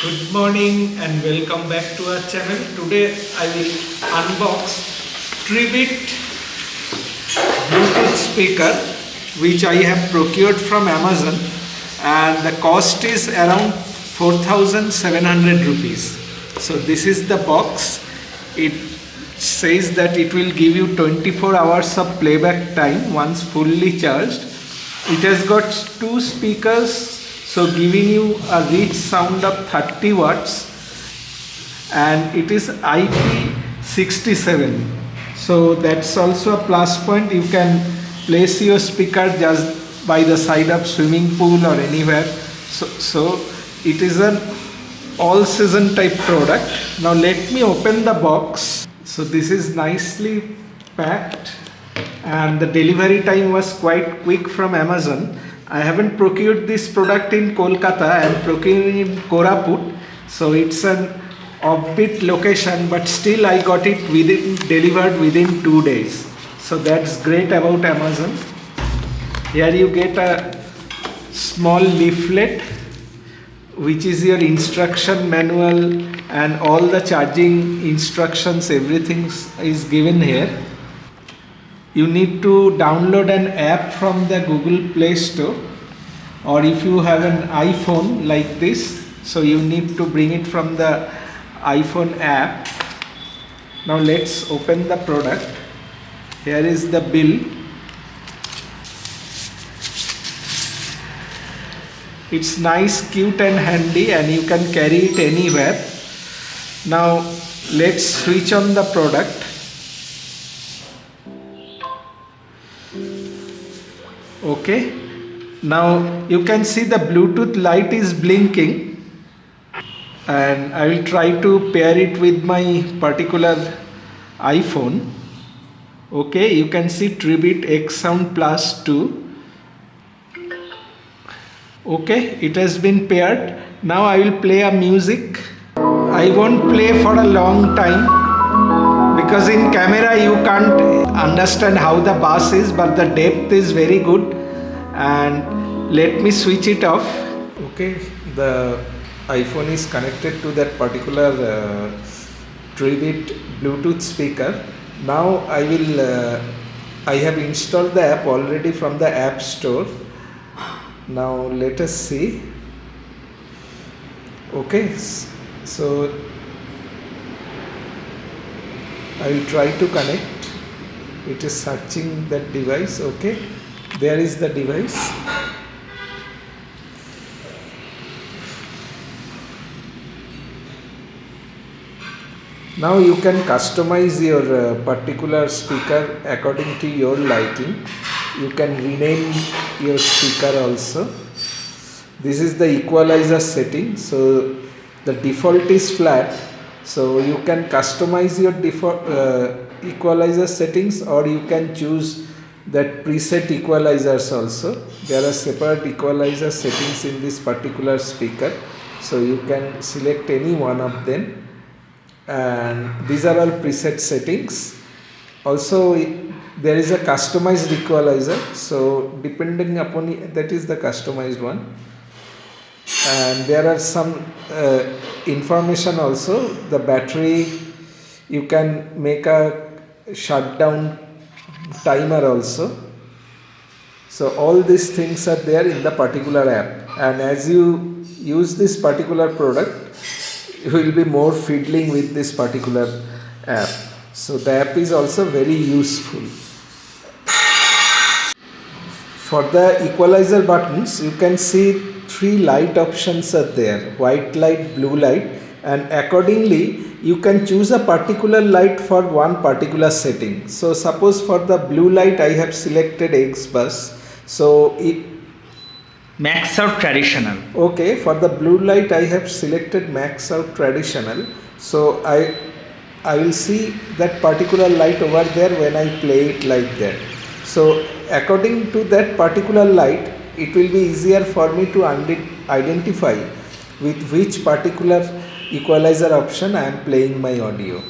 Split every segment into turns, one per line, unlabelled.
Good morning and welcome back to our channel. Today I will unbox Tribit Bluetooth speaker which I have procured from Amazon, and the cost is around 4,700 rupees. So this is the box. It says that it will give you 24 hours of playback time once fully charged. It has got two speakers, so giving you a rich sound of 30 watts, and it is IP67. So that's also a plus point. You can place your speaker just by the side of swimming pool or anywhere. So it is an all season type product. Now let me open the box. So this is nicely packed and the delivery time was quite quick from Amazon. I haven't procured this product in Kolkata, I am procuring in Koraput, so it's an offbeat location, but still I got it delivered within 2 days. So that's great about Amazon. Here you get a small leaflet which is your instruction manual, and all the charging instructions, everything is given here. You need to download an app from the Google Play Store, or if you have an iPhone like this, so you need to bring it from the iPhone app. Now let's open the product. Here is the bill. It's nice, cute and handy, and you can carry it anywhere. Now let's switch on the product. Okay, now you can see the Bluetooth light is blinking, and I will try to pair it with my particular iPhone. Okay, you can see Tribit Xsound Plus 2. Okay, it has been paired. Now I will play a music. I won't play for a long time because in camera you can't understand how the bass is, but the depth is very good. And let me switch it off. Okay, the iPhone is connected to that particular Tribit Bluetooth speaker. Now I have installed the app already from the App Store. Now let us see. Okay, so I will try to connect. It is searching that device. Okay, there is the device. Now you can customize your particular speaker according to your liking. You can rename your speaker also. This is the equalizer setting. So the default is flat. So you can customize your default equalizer settings, or you can choose that preset equalizers also. There are separate equalizer settings in this particular speaker. So you can select any one of them. And these are all preset settings. Also there is a customized equalizer, so depending upon it, that is the customized one. And there are some information also. The battery, you can make a shutdown timer also. So all these things are there in the particular app, and as you use this particular product, you will be more fiddling with this particular app. So the app is also very useful. For the equalizer buttons, you can see 3 light options are there: white light, blue light, and accordingly you can choose a particular light for one particular setting. So suppose for the blue light I have selected X bus. So
max out traditional.
Okay, for the blue light I have selected max out traditional. So I will see that particular light over there when I play it like that. So according to that particular light, it will be easier for me to identify with which particular equalizer option I am playing my audio.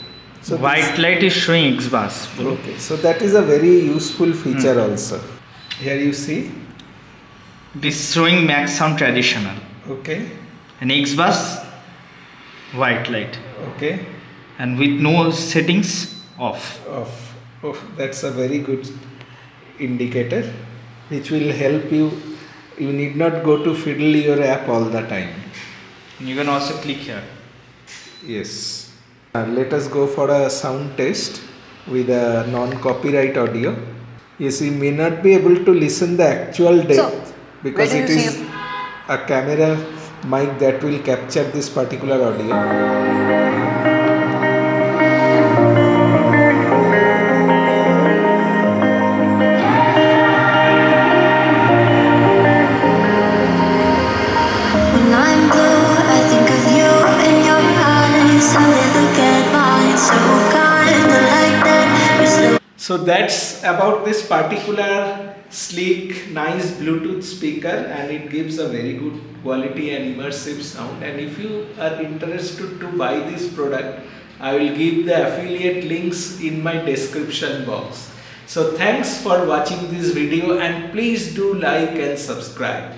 So white light is showing X bass.
Okay, so that is a very useful feature also. Here you see.
This is showing max sound traditional.
Okay.
And X bass White light.
Okay.
And with no settings, off.
That's a very good indicator which will help you. You need not go to fiddle your app all the time.
You can also click here.
Yes. Let us go for a sound test with a non-copyright audio. Yes, you may not be able to listen the actual depth because
where
it
do you
is
see
a camera mic that will capture this particular audio.
When I'm blue, I think of you in your eyes. How they look at mine, so kinda like that. You're slow.
So that's about this particular sleek, nice Bluetooth speaker, and it gives a very good quality and immersive sound. And if you are interested to buy this product, I will give the affiliate links in my description box. So thanks for watching this video and please do like and subscribe.